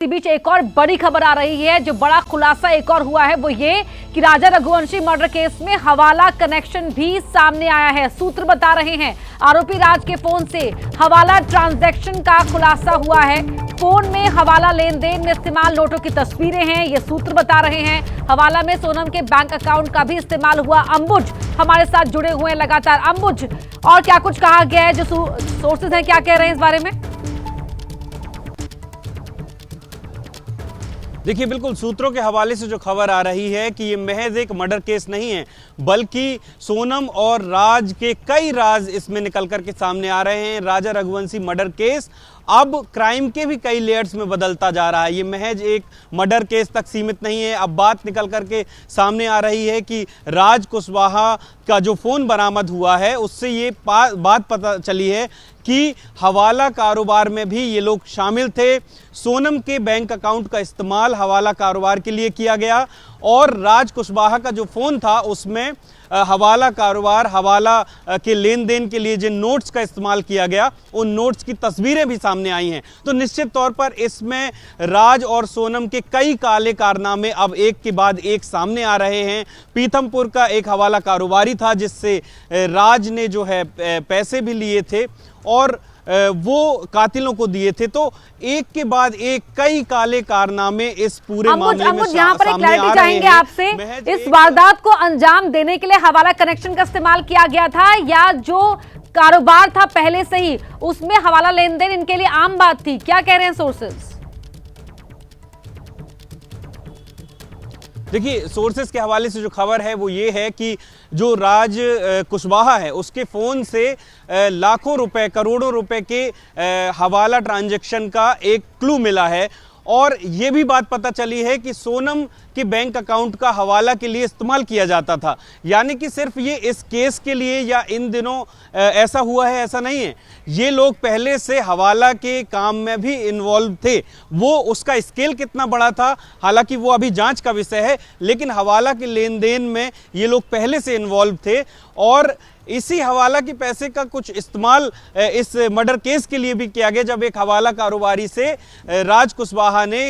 इसी बीच एक और बड़ी खबर आ रही है। जो बड़ा खुलासा एक और हुआ है वो ये कि राजा रघुवंशी मर्डर केस में हवाला कनेक्शन भी सामने आया है। सूत्र बता रहे हैं आरोपी राज के फोन से हवाला ट्रांजैक्शन का खुलासा हुआ है। फोन में हवाला लेन देन में इस्तेमाल नोटों की तस्वीरें हैं, ये सूत्र बता रहे हैं। हवाला में सोनम के बैंक अकाउंट का भी इस्तेमाल हुआ। अंबुज हमारे साथ जुड़े हुए हैं लगातार। अंबुज, और क्या कुछ कहा गया है, जो सोर्सेज हैं क्या कह रहे हैं इस बारे में? देखिए, बिल्कुल सूत्रों के हवाले से जो खबर आ रही है कि ये महज एक मर्डर केस नहीं है, बल्कि सोनम और राज के कई राज इसमें निकल कर के सामने आ रहे हैं। राजा रघुवंशी मर्डर केस अब क्राइम के भी कई लेयर्स में बदलता जा रहा है। ये महज एक मर्डर केस तक सीमित नहीं है। अब बात निकल करके सामने आ रही है कि राज कुशवाहा का जो फ़ोन बरामद हुआ है उससे ये बात पता चली है कि हवाला कारोबार में भी ये लोग शामिल थे। सोनम के बैंक अकाउंट का इस्तेमाल हवाला कारोबार के लिए किया गया और राज कुशवाहा का जो फ़ोन था उसमें हवाला कारोबार, हवाला के लेन देन के लिए जिन नोट्स का इस्तेमाल किया गया उन नोट्स की तस्वीरें भी सामने आई हैं। तो निश्चित तौर पर इसमें राज और सोनम के कई काले कारनामे अब एक के बाद एक सामने आ रहे हैं। पीथमपुर का एक हवाला कारोबारी था जिससे राज ने जो है पैसे भी लिए थे और वो कातिलों को दिए थे। तो एक के बाद एक कई काले कारनामे इस पूरे मामले में यहाँ पर एक क्लैरिटी चाहेंगे आपसे। इस वारदात को अंजाम देने के लिए हवाला कनेक्शन का इस्तेमाल किया गया था या जो कारोबार था पहले से ही उसमें हवाला लेन देन इनके लिए आम बात थी? क्या कह रहे हैं सोर्सेस? देखिए, सोर्सेस के हवाले से जो खबर है वो ये है कि जो राज कुशवाहा है उसके फ़ोन से लाखों रुपए, करोड़ों रुपए के हवाला ट्रांजैक्शन का एक क्लू मिला है। और ये भी बात पता चली है कि सोनम के बैंक अकाउंट का हवाला के लिए इस्तेमाल किया जाता था। यानी कि सिर्फ ये इस केस के लिए या इन दिनों ऐसा हुआ है, ऐसा नहीं है। ये लोग पहले से हवाला के काम में भी इन्वॉल्व थे। वो उसका स्केल कितना बड़ा था हालांकि वो अभी जांच का विषय है, लेकिन हवाला के लेन देन में ये लोग पहले से इन्वॉल्व थे और इसी हवाला के पैसे का कुछ इस्तेमाल इस मर्डर केस के लिए भी किया गया, जब एक हवाला कारोबारी से राज कुशवाहा ने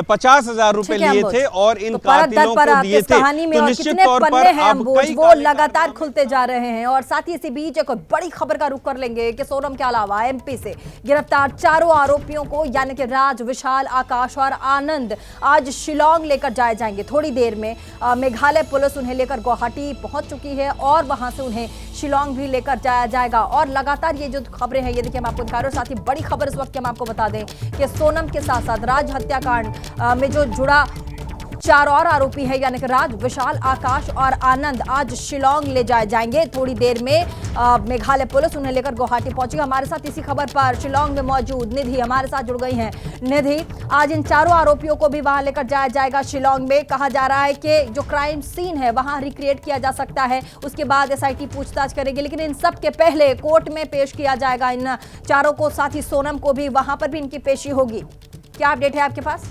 50,000 रुपए लिए थे और इन कातिलों को दिए थे। तो निश्चित तौर पर अब वो लगातार खुलते जा रहे हैं। और साथ ही इसी बीच एक बड़ी खबर का रुख कर लेंगे कि सोनम के अलावा एमपी से गिरफ्तार चारों आरोपियों को यानी कि राज, विशाल, आकाश और आनंद आज शिलांग लेकर जाए जाएंगे। थोड़ी देर में मेघालय पुलिस उन्हें लेकर गुवाहाटी पहुंच चुकी है और वहां से उन्हें शिलांग भी लेकर जाया जाएगा। और लगातार ये जो खबरें हैं ये देखिए हम आपको दिखा रहे हैं। साथ ही बड़ी खबर इस वक्त हम आपको बता दें कि सोनम के साथ साथ राज हत्याकांड में जो जुड़ा चार और आरोपी है यानी कि राज, विशाल, आकाश और आनंद आज शिलांग ले जाए जाएंगे। थोड़ी देर में मेघालय पुलिस उन्हें लेकर गुवाहाटी पहुंचेगी। हमारे साथ इसी खबर पर शिलांग में मौजूद निधि हमारे साथ जुड़ गई हैं। निधि, आज इन चारों आरोपियों को भी वहां लेकर जाया जाएगा शिलांग में। कहा जा रहा है कि जो क्राइम सीन है वहां रिक्रिएट किया जा सकता है, उसके बाद SIT पूछताछ करेगी, लेकिन इन सब के पहले कोर्ट में पेश किया जाएगा इन चारों को। साथ ही सोनम को भी वहां पर भी इनकी पेशी होगी। क्या अपडेट है आपके पास?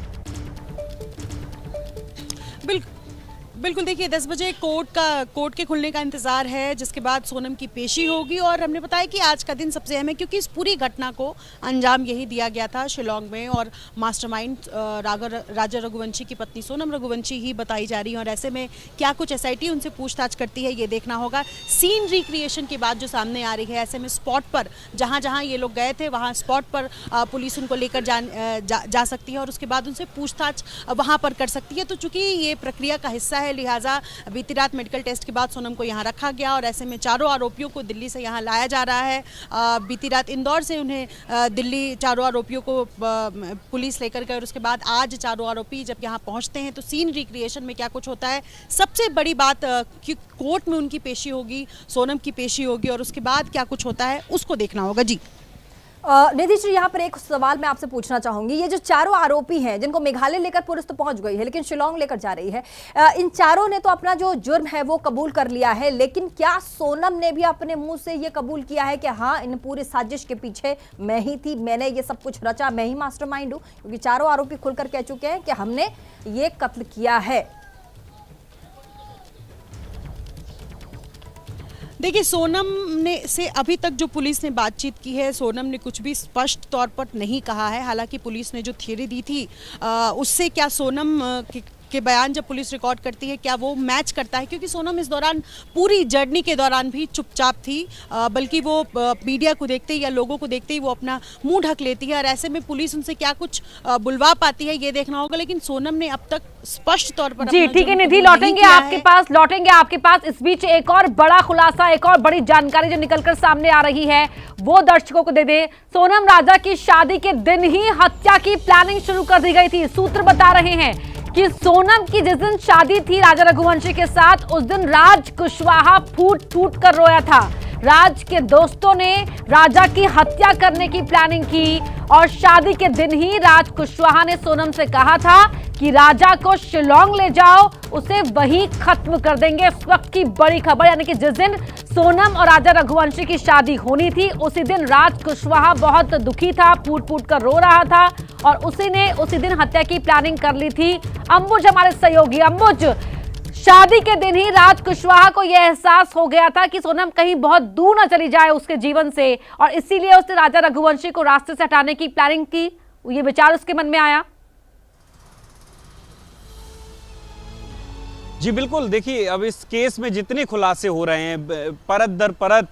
बिल्कुल देखिए 10 बजे कोर्ट के खुलने का इंतजार है, जिसके बाद सोनम की पेशी होगी। और हमने बताया कि आज का दिन सबसे अहम है क्योंकि इस पूरी घटना को अंजाम यही दिया गया था शिलांग में और मास्टरमाइंड राजा रघुवंशी की पत्नी सोनम रघुवंशी ही बताई जा रही है। और ऐसे में क्या कुछ SIT उनसे पूछताछ करती है ये देखना होगा। सीन रिक्रिएशन की बात जो सामने आ रही है, ऐसे में स्पॉट पर जहाँ ये लोग गए थे वहाँ स्पॉट पर पुलिस उनको लेकर जा सकती है और उसके बाद उनसे पूछताछ वहाँ पर कर सकती है। तो चूंकि ये प्रक्रिया का हिस्सा है, लिहाजा बीती रात मेडिकल टेस्ट के बाद सोनम को यहाँ रखा गया और ऐसे में चारों आरोपियों को दिल्ली से यहाँ लाया जा रहा है। बीती रात इंदौर से उन्हें दिल्ली चारों आरोपियों को पुलिस लेकर गए और उसके बाद आज चारों आरोपी जब यहाँ पहुँचते हैं तो सीन रिक्रिएशन में क्या कुछ होता है। सबसे बड़ी बात कि कोर्ट में उनकी पेशी होगी, सोनम की पेशी होगी और उसके बाद क्या कुछ होता है उसको देखना होगा। जी निधि जी, यहाँ पर एक सवाल मैं आपसे पूछना चाहूंगी। ये जो चारों आरोपी हैं जिनको मेघालय लेकर पुलिस तो पहुंच गई है लेकिन शिलांग लेकर जा रही है, इन चारों ने तो अपना जो जुर्म है वो कबूल कर लिया है, लेकिन क्या सोनम ने भी अपने मुंह से ये कबूल किया है कि हाँ इन पूरी साजिश के पीछे मैं ही थी, मैंने ये सब कुछ रचा, मैं ही मास्टरमाइंड हूँ? क्योंकि चारों आरोपी खुलकर कह चुके हैं कि हमने ये कत्ल किया है। देखिए, सोनम ने से अभी तक जो पुलिस ने बातचीत की है, सोनम ने कुछ भी स्पष्ट तौर पर नहीं कहा है। हालांकि पुलिस ने जो थियरी दी थी उससे क्या सोनम के बयान जब पुलिस रिकॉर्ड करती है क्या वो मैच करता है, क्योंकि सोनम इस दौरान पूरी जर्नी के दौरान भी चुपचाप थी, बल्कि वो मीडिया को देखते ही या लोगों को देखते ही वो अपना मुंह ढक लेती है और ऐसे में पुलिस उनसे क्या कुछ बुलवा पाती है ये देखना होगा। लेकिन सोनम ने अब तक स्पष्ट तौर पर जी ठीक है निधि, लौटेंगे आपके पास। इस बीच एक और बड़ा खुलासा, एक और बड़ी जानकारी जो निकलकर सामने आ रही है वो दर्शकों को दे दे। सोनम राजा की शादी के दिन ही हत्या की प्लानिंग शुरू कर दी गई थी। सूत्र बता रहे हैं कि सोनम की जिस दिन शादी थी राजा रघुवंशी के साथ, उस दिन राज कुशवाहा फूट फूट कर रोया था। राज के दोस्तों ने राजा की हत्या करने की प्लानिंग की और शादी के दिन ही राज कुशवाहा ने सोनम से कहा था कि राजा को शिलोंग ले जाओ, उसे वहीं खत्म कर देंगे। इस वक्त की बड़ी खबर, यानी कि जिस दिन सोनम और राजा रघुवंशी की शादी होनी थी उसी दिन राज कुशवाहा बहुत दुखी था, फूट फूट कर रो रहा था और उसी दिन हत्या की प्लानिंग कर ली थी। अंबुज हमारे सहयोगी, अंबुज, शादी के दिन ही राज कुशवाहा को यह एहसास हो गया था कि सोनम कहीं बहुत दूर न चली जाए उसके जीवन से और इसीलिए उसने राजा रघुवंशी को रास्ते से हटाने की प्लानिंग की। ये विचार उसके मन में आया। जी बिल्कुल, देखिए अब इस केस में जितने खुलासे हो रहे हैं, परत दर परत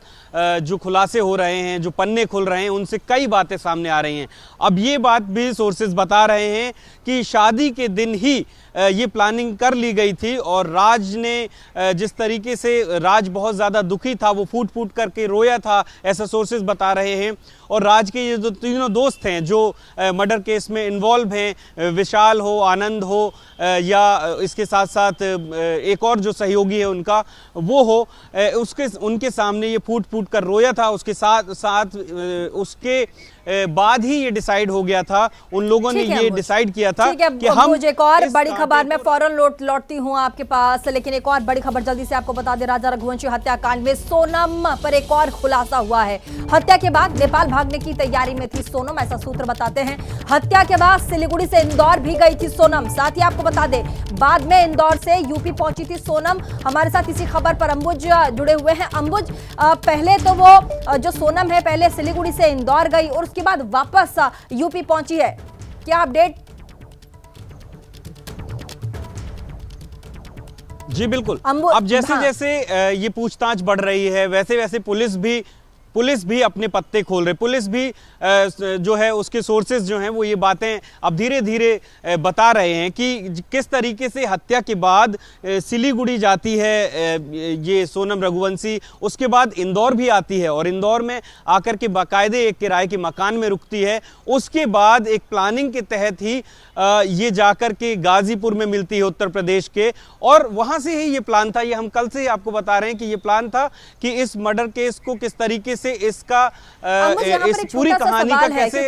जो खुलासे हो रहे हैं, जो पन्ने खुल रहे हैं, उनसे कई बातें सामने आ रही हैं। अब ये बात भी सोर्सेज बता रहे हैं कि शादी के दिन ही ये प्लानिंग कर ली गई थी और राज ने जिस तरीके से राज बहुत ज़्यादा दुखी था, वो फूट फूट करके रोया था, ऐसा सोर्सेज बता रहे हैं। और राज के ये जो तीनों दोस्त हैं जो मर्डर केस में इन्वॉल्व हैं, विशाल हो, आनंद हो या इसके साथ साथ एक और जो सहयोगी है उनका वो हो, उनके सामने ये फूट फूट कर रोया था। उसके साथ साथ उसके बाद ही ये डिसाइड हो गया था, उन लोगों ने ये डिसाइड किया था कि हम एक और बड़ी खबर में फौरन लौटती हूँ आपके पास, लेकिन एक और बड़ी खबर जल्दी से आपको बता दें। राजा रघुवंशी हत्याकांड में सोनम पर एक और खुलासा हुआ है। हत्या के बाद नेपाल भागने की तैयारी में थी सोनम, ऐसा सूत्र बताते हैं। हत्या के बाद सिलीगुड़ी से इंदौर भी गई थी सोनम। साथ ही आपको बता दें बाद में इंदौर से यूपी पहुंची थी सोनम। हमारे साथ इसी खबर पर अंबुज जुड़े हुए हैं। अंबुज, पहले तो वो जो सोनम है पहले सिलीगुड़ी से इंदौर गई और उसके बाद वापस यूपी पहुंची है, क्या अपडेट? जी बिल्कुल, अब जैसे जैसे ये पूछताछ बढ़ रही है वैसे वैसे पुलिस भी अपने पत्ते खोल रहे। पुलिस भी जो है उसके सोर्सेज जो हैं वो ये बातें अब धीरे धीरे बता रहे हैं कि किस तरीके से हत्या के बाद सिलीगुड़ी जाती है ये सोनम रघुवंशी, उसके बाद इंदौर भी आती है और इंदौर में आकर के बाकायदे एक किराए के मकान में रुकती है। उसके बाद एक प्लानिंग के तहत ही ये जाकर के गाजीपुर में मिलती है उत्तर प्रदेश के, और वहां से ही ये प्लान था। ये हम कल से ही आपको बता रहे हैं कि ये प्लान था कि इस मर्डर केस को किस तरीके से इसका इस पूरी कहानी का कैसे,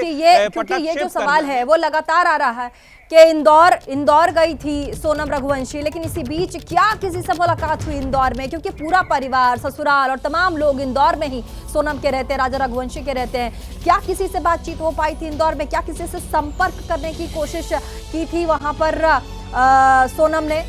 क्योंकि ये जो सवाल है वो लगातार आ रहा है कि इंदौर गई थी सोनम रघुवंशी, लेकिन इसी बीच क्या किसी से मुलाकात हुई इंदौर में? क्योंकि पूरा परिवार, ससुराल और तमाम लोग इंदौर में ही सोनम के रहते हैं, राजा रघुवंशी के रहते हैं। क्या किसी से बातचीत हो पाई थी इंदौर में? क्या किसी से संपर्क करने की कोशिश की थी वहां पर सोनम ने?